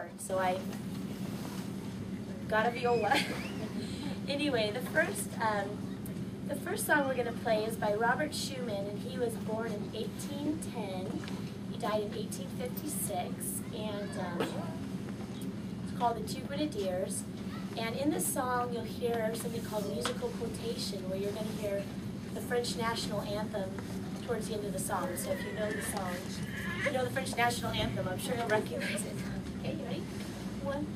guitar, so I got a viola. Anyway, the first song we're going to play is by Robert Schumann, and he was born in 1810. He died in 1856, and it's called The Two Grenadiers. And in this song, you'll hear something called musical quotation, where you're going to hear the French national anthem towards the end of the song. So if you know the song, you know the French national anthem, I'm sure you'll recognize it. Okay, you ready? 1,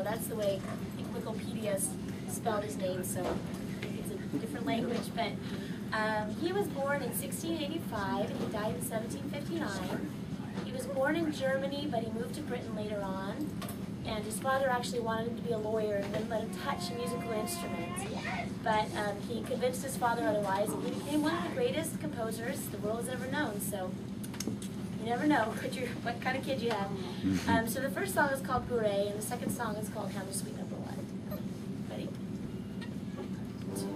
that's the way Wikipedia spelled his name, so it's a different language. But he was born in 1685 and he died in 1759. He was born in Germany, but he moved to Britain later on. And his father actually wanted him to be a lawyer and didn't let him touch a musical instrument. But he convinced his father otherwise, and he became one of the greatest composers the world has ever known. So you never know what kind of kid you have. So the first song is called Bourrée, and the second song is called Hammer Suite No. 1. Ready? 2.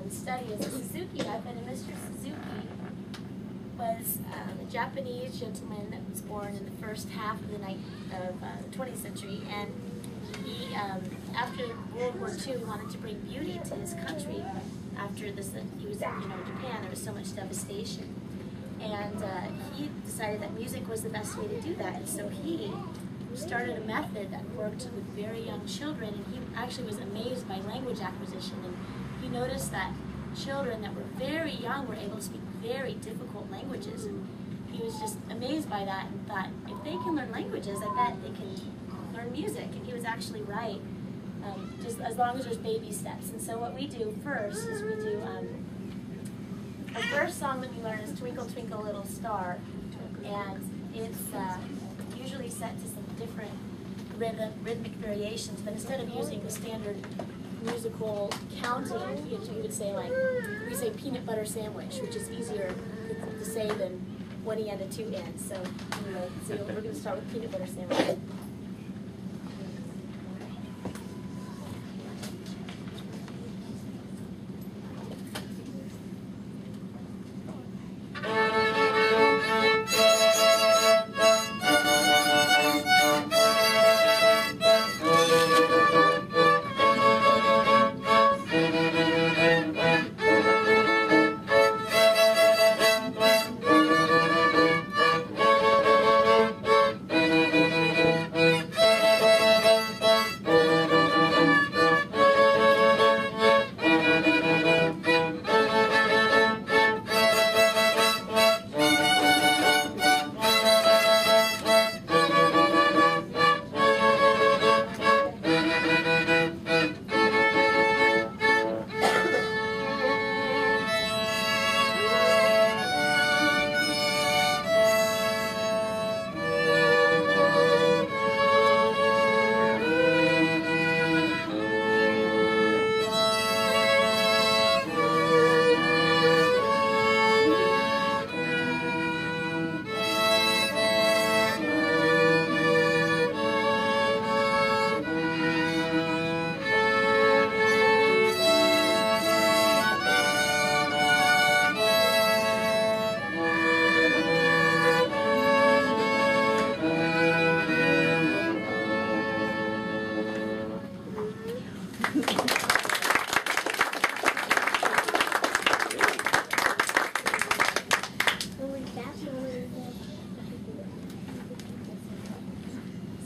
and study is a Suzuki method, and Mr. Suzuki was a Japanese gentleman that was born in the first half of the 20th century, and he, after World War II, wanted to bring beauty to his country. After this, he was, Japan. There was so much devastation, and he decided that music was the best way to do that. And so he started a method that worked with very young children, and he actually was amazed by language acquisition. And he noticed that children that were very young were able to speak very difficult languages, and he was just amazed by that and thought, if they can learn languages, I bet they can learn music. And he was actually right, just as long as there's baby steps. And so what we do first is we do, our first song that we learn is Twinkle Twinkle Little Star, and it's usually set to some different rhythmic variations, but instead of using the standard musical counting, you would say, like, we say peanut butter sandwich, which is easier to say than 1 E and a 2 N. So anyway, so we're going to start with peanut butter sandwich.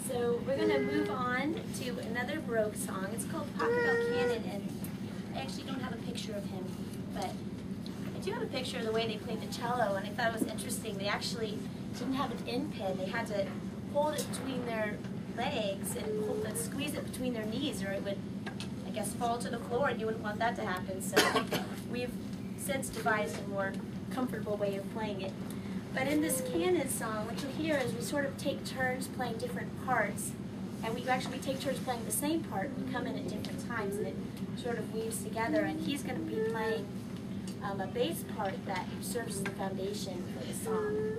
So we're going to move on to another Baroque song. It's called Pocket Cannon, and I actually don't have a picture of him, but I do have a picture of the way they played the cello, and I thought it was interesting. They actually didn't have an in pin. They had to hold it between their legs and squeeze it between their knees, or it would, I guess, fall to the floor, and you wouldn't want that to happen. So we've since devised a more comfortable way of playing it. But in this canon song, what you'll hear is we sort of take turns playing different parts, and we take turns playing the same part. We come in at different times, and it sort of weaves together. And he's going to be playing a bass part that serves as the foundation for the song.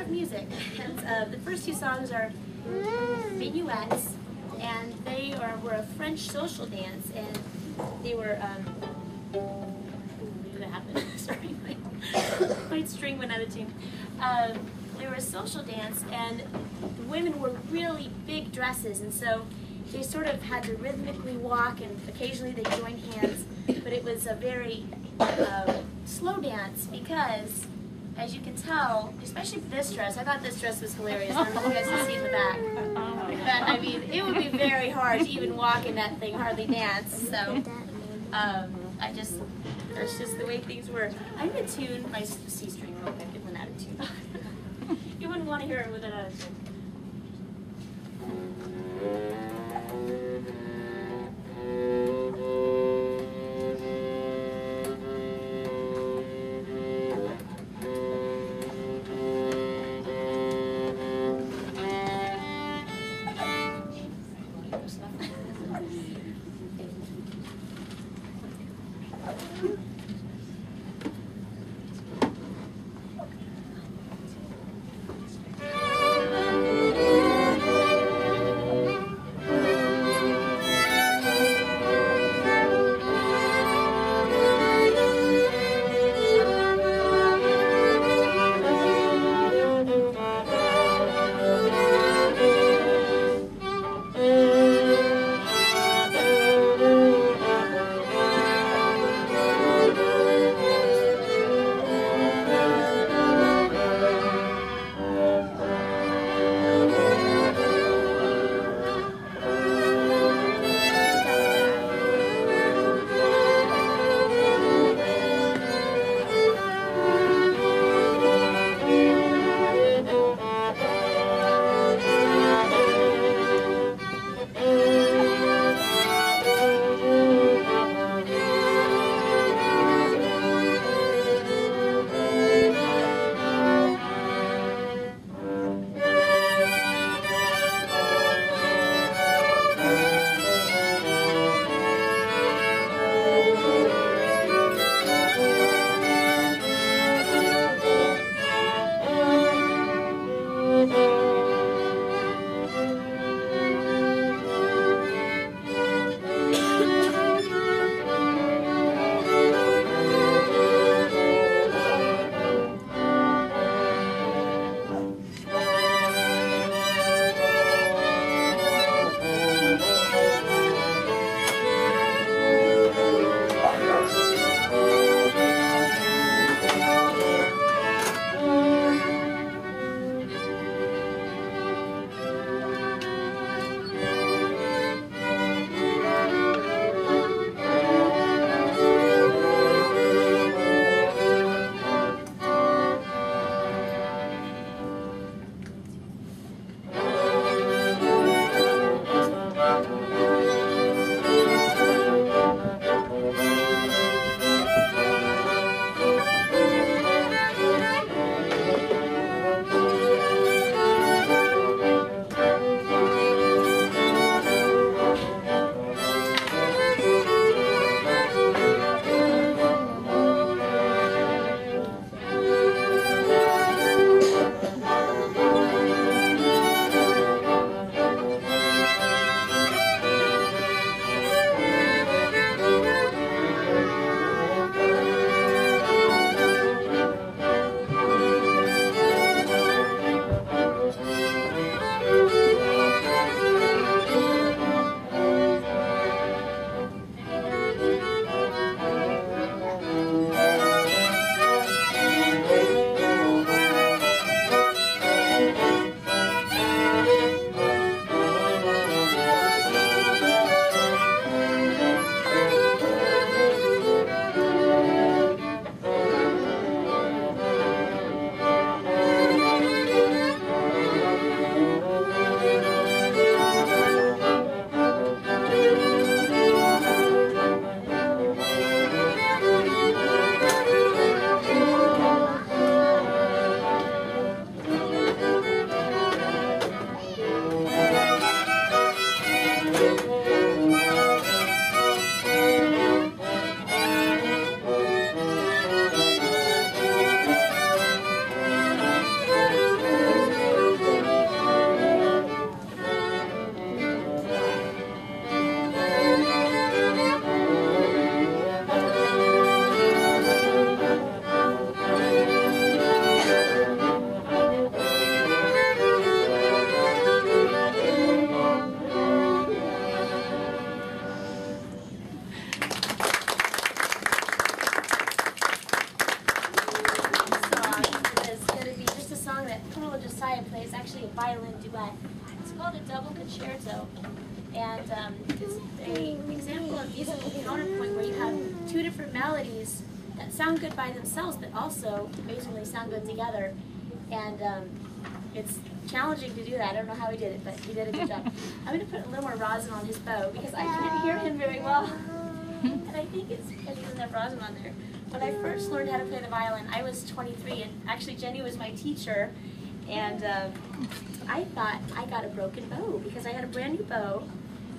music. And, the first two songs are minuets, and they were a French social dance, and they were, what happened? Sorry, my string went out of tune. They were a social dance, and the women wore really big dresses, and so they sort of had to rhythmically walk, and occasionally they joined hands, but it was a very slow dance because, as you can tell, especially for this dress, I thought this dress was hilarious. I don't know if you guys can see in the back. But I mean, it would be very hard to even walk in that thing, hardly dance. So that's just the way things were. I'm going to tune my C string real quick. It went out of tune. You wouldn't want to hear it with it out of tune. I play is actually a violin duet. It's called a double concerto. And it's an example of musical counterpoint where you have two different melodies that sound good by themselves, but also amazingly sound good together. And it's challenging to do that. I don't know how he did it, but he did a good job. I'm going to put a little more rosin on his bow because I can't hear him very well. And I think it's because he doesn't have rosin on there. When I first learned how to play the violin, I was 23, and actually Jenny was my teacher. And I thought I got a broken bow because I had a brand new bow,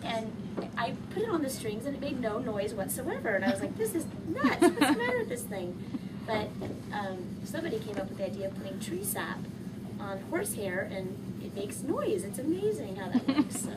and I put it on the strings and it made no noise whatsoever. And I was like, this is nuts. What's the matter with this thing? But somebody came up with the idea of putting tree sap on horsehair, and it makes noise. It's amazing how that works. So.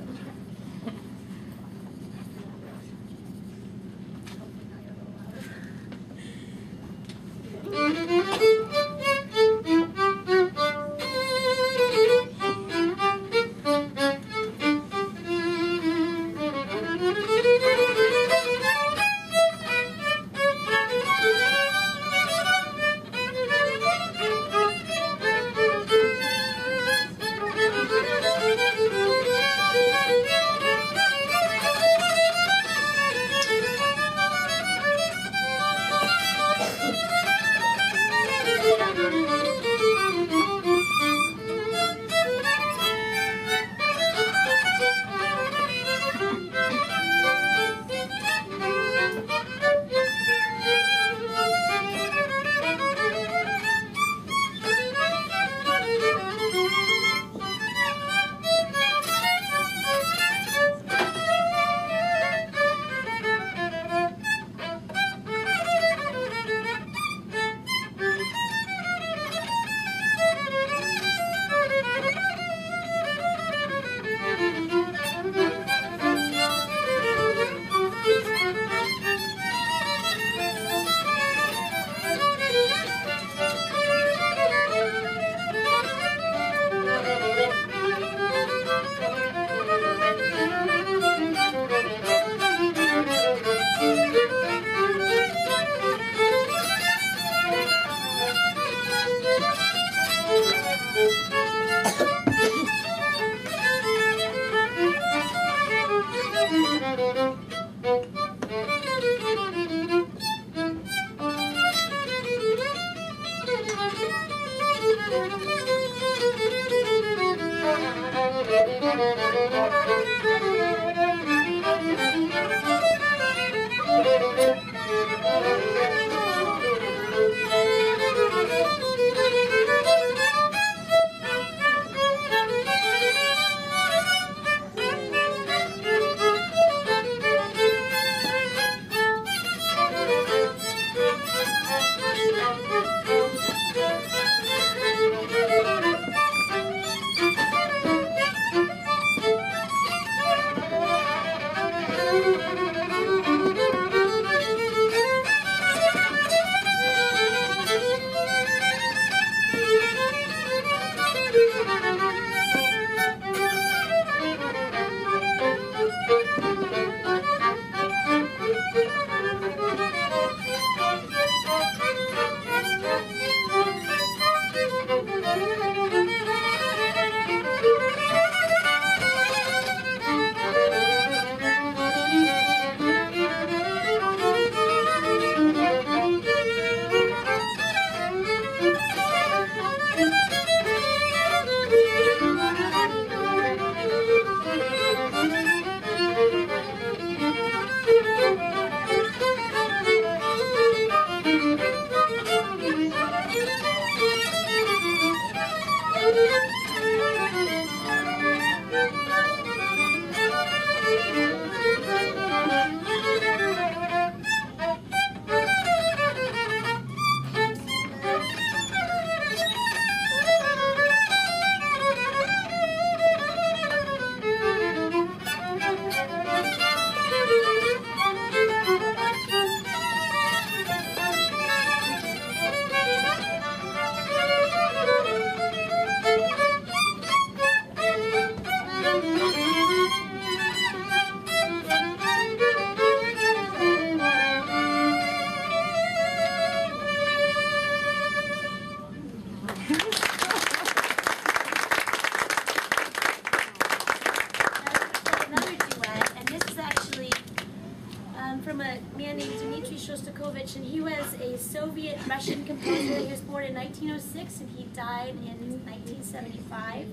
born in 1906 and he died in 1975.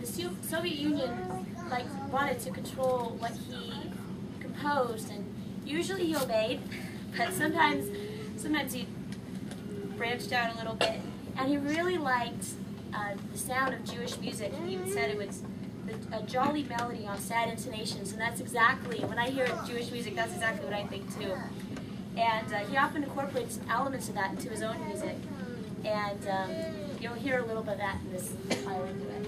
The Soviet Union wanted to control what he composed, and usually he obeyed, but sometimes he branched out a little bit. And he really liked the sound of Jewish music. He even said it was a jolly melody on sad intonations, and that's exactly, when I hear Jewish music, that's exactly what I think too. And he often incorporates some elements of that into his own music. And you'll hear a little bit of that in this violin duet.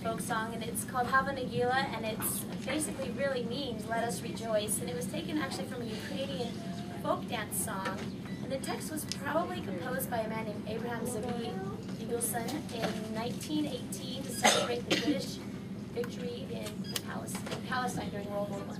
Folk song, and it's called Hava Nagila, and it's basically really means let us rejoice, and it was taken actually from a Ukrainian folk dance song, and the text was probably composed by a man named Abraham Zavi Eagleson in 1918 to celebrate the British victory in Palestine during World War I.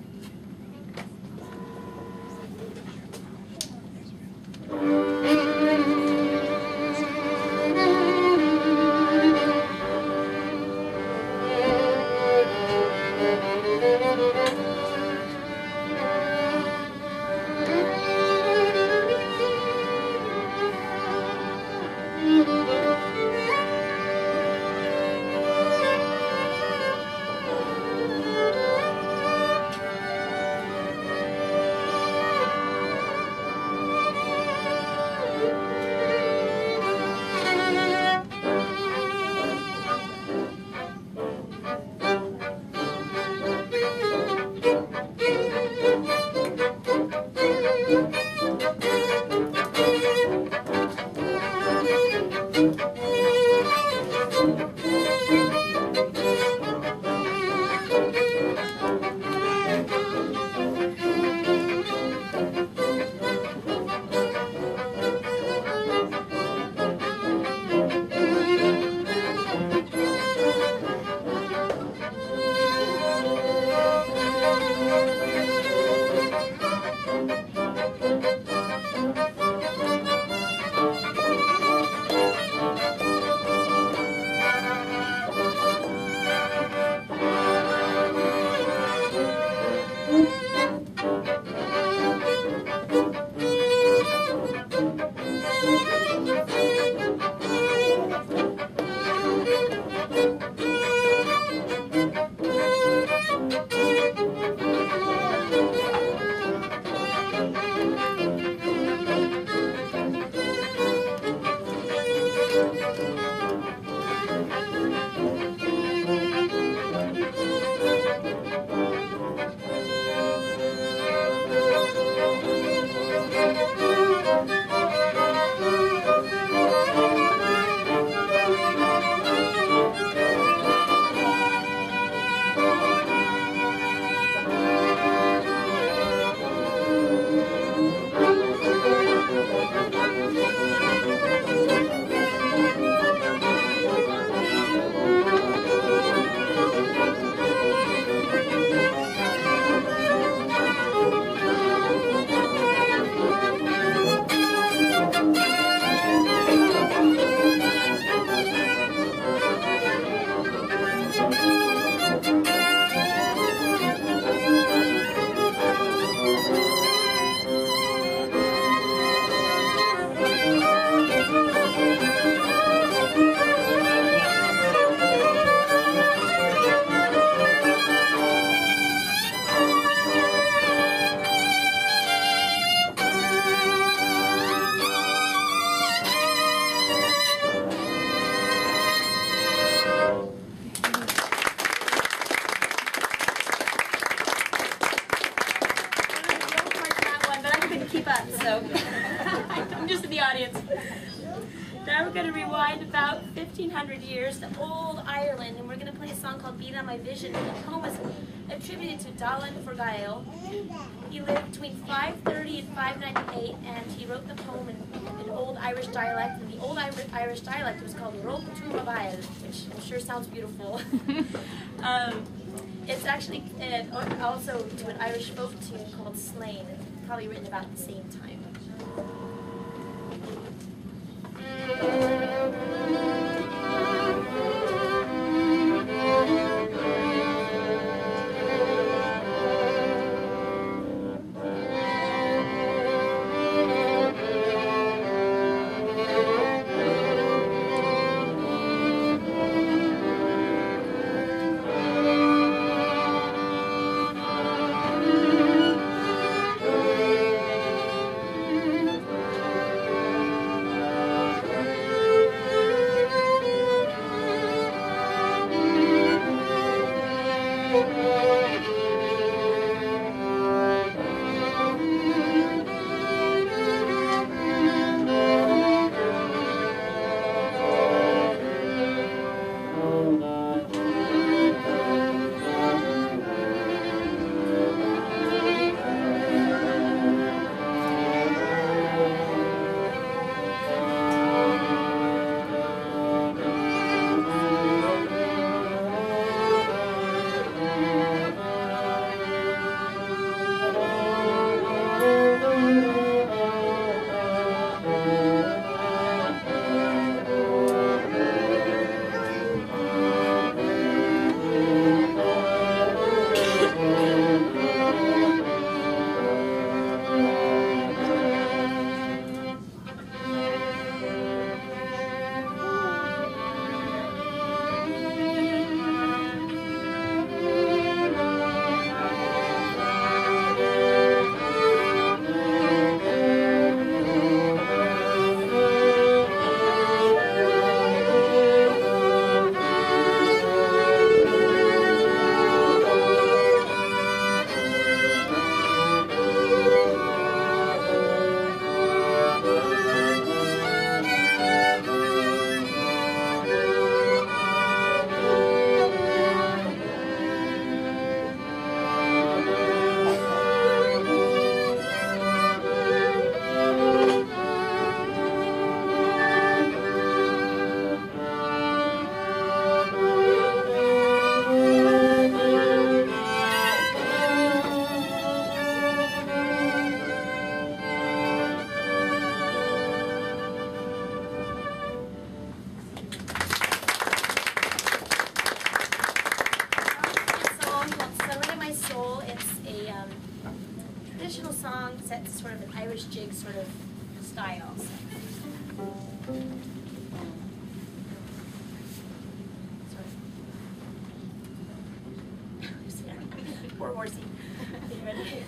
so I'm just in the audience. Now we're going to rewind about 1,500 years to old Ireland, and we're going to play a song called Beat on My Vision. And the poem is attributed to Dallan Forgail. He lived between 530 and 598, and he wrote the poem in Old Irish dialect. And the Old Irish dialect was called Roch Tuamabail, which I'm sure sounds beautiful. It's actually also to an Irish folk tune called Slain, probably written about the same time. Song set to sort of an Irish jig sort of style. Poor horsey. Are you ready?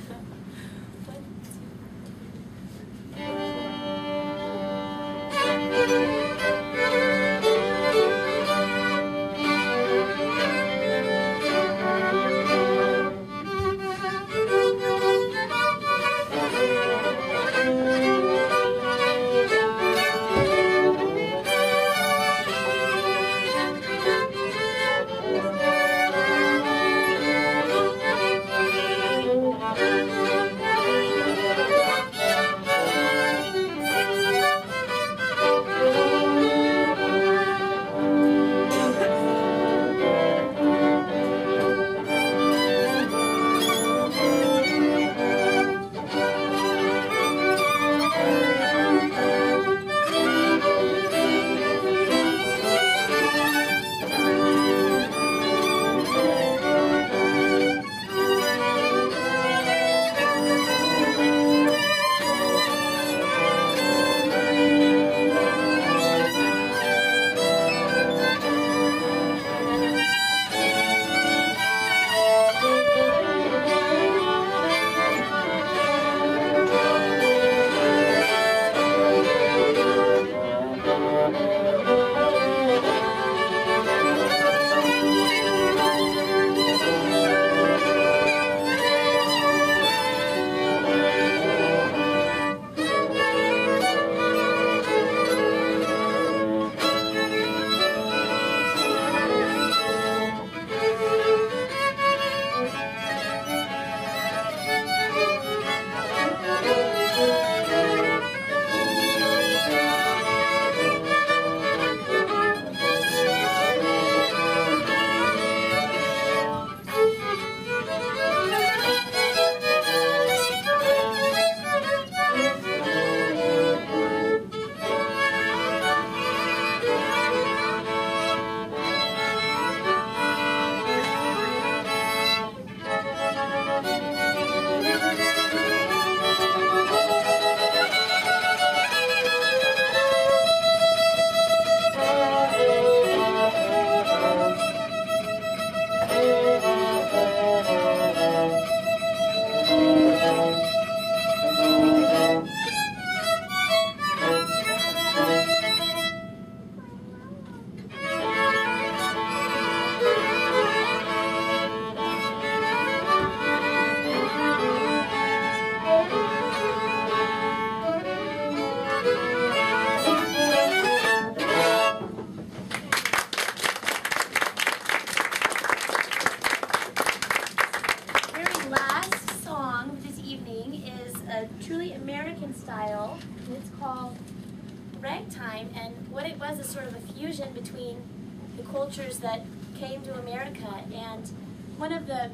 American style, and it's called ragtime. And what it was is sort of a fusion between the cultures that came to America. And one of the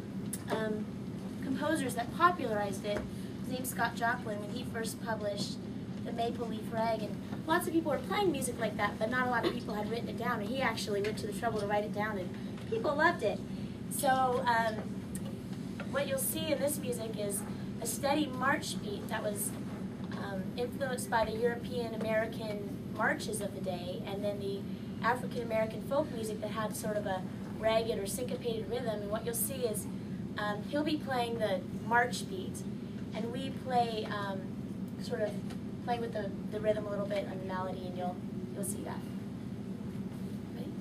composers that popularized it, his name's Scott Joplin, when he first published the Maple Leaf Rag. And lots of people were playing music like that, but not a lot of people had written it down. And he actually went to the trouble to write it down, and people loved it. So what you'll see in this music is a steady march beat that was influenced by the European-American marches of the day, and then the African-American folk music that had sort of a ragged or syncopated rhythm. And what you'll see is he'll be playing the march beat, and we play sort of playing with the rhythm a little bit on the melody, and you'll see that. Ready?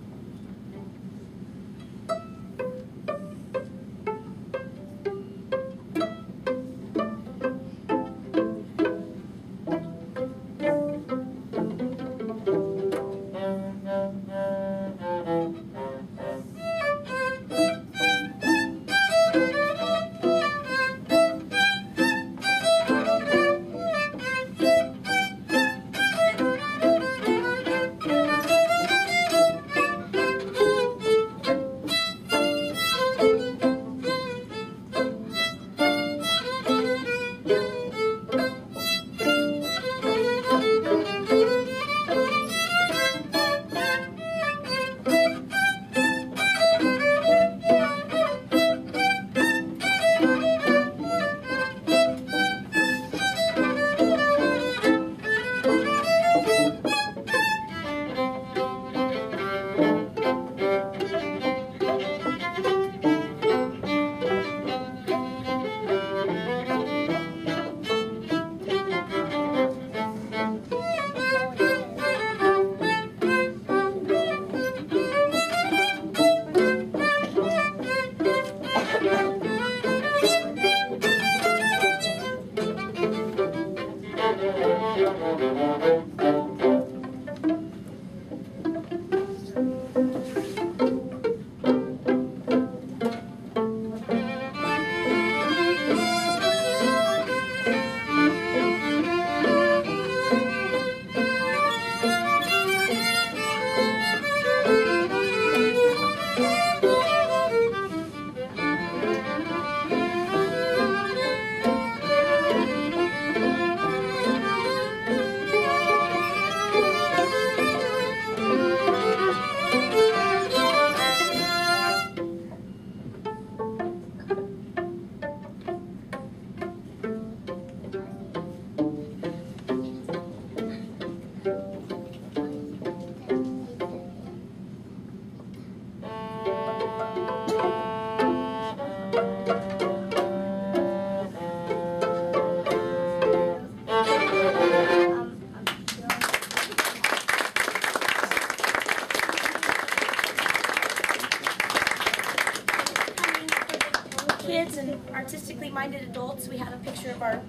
Kids and artistically minded adults, we have a picture of our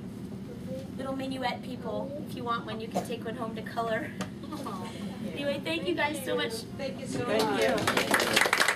little minuet people. If you want one, you can take one home to color. Anyway, thank you guys so much. Thank you so much. Thank you.